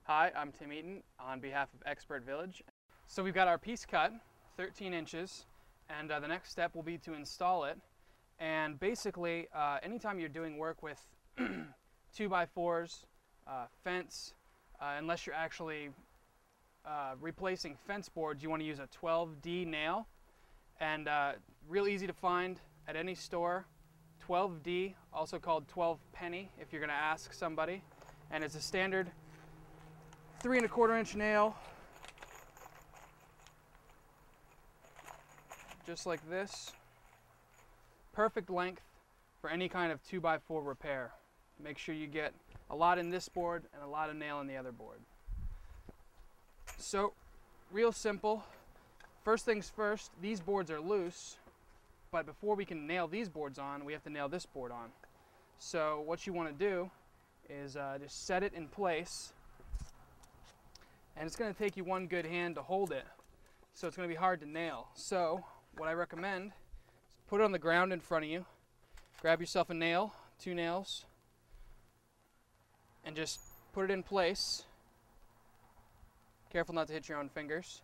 Hi, I'm Tim Eaton on behalf of Expert Village. So we've got our piece cut, 13 inches, and the next step will be to install it. And basically, anytime you're doing work with 2x4s, fence, unless you're actually replacing fence boards, you want to use a 12D nail. And real easy to find at any store. 12D, also called 12 penny if you're going to ask somebody. And it's a standard 3 1/4 inch nail, just like this. Perfect length for any kind of 2x4 repair. Make sure you get a lot in this board and a lot of nail in the other board. So, real simple. First things first, these boards are loose, but before we can nail these boards on, we have to nail this board on. So what you want to do is just set it in place. And it's going to take you one good hand to hold it, so it's going to be hard to nail. So what I recommend is put it on the ground in front of you, grab yourself a nail, 2 nails, and just put it in place. Careful not to hit your own fingers.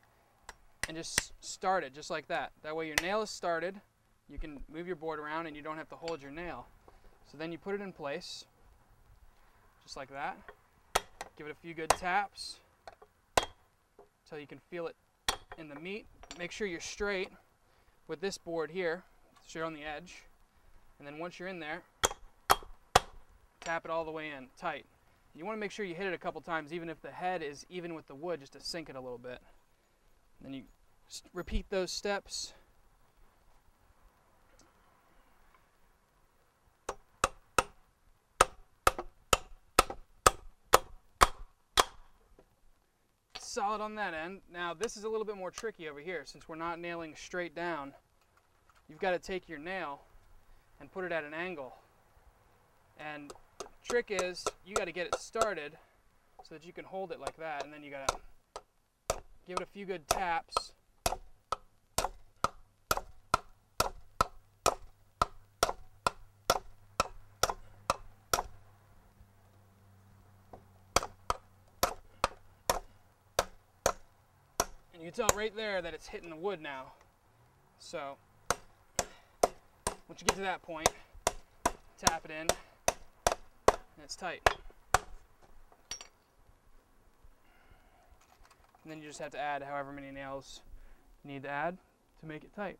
And just start it just like that. That way your nail is started, you can move your board around and you don't have to hold your nail. So then you put it in place, just like that. Give it a few good taps until you can feel it in the meat. Make sure you're straight with this board here, so you're on the edge. And then once you're in there, tap it all the way in, tight. You want to make sure you hit it a couple times, even if the head is even with the wood, just to sink it a little bit. Then you repeat those steps. Solid on that end. Now this is a little bit more tricky over here since we're not nailing straight down. You've got to take your nail and put it at an angle. And the trick is you got to get it started so that you can hold it like that, and then you got to give it a few good taps. And you can tell right there that it's hitting the wood now. So once you get to that point, tap it in, and it's tight. And then you just have to add however many nails you need to add to make it tight.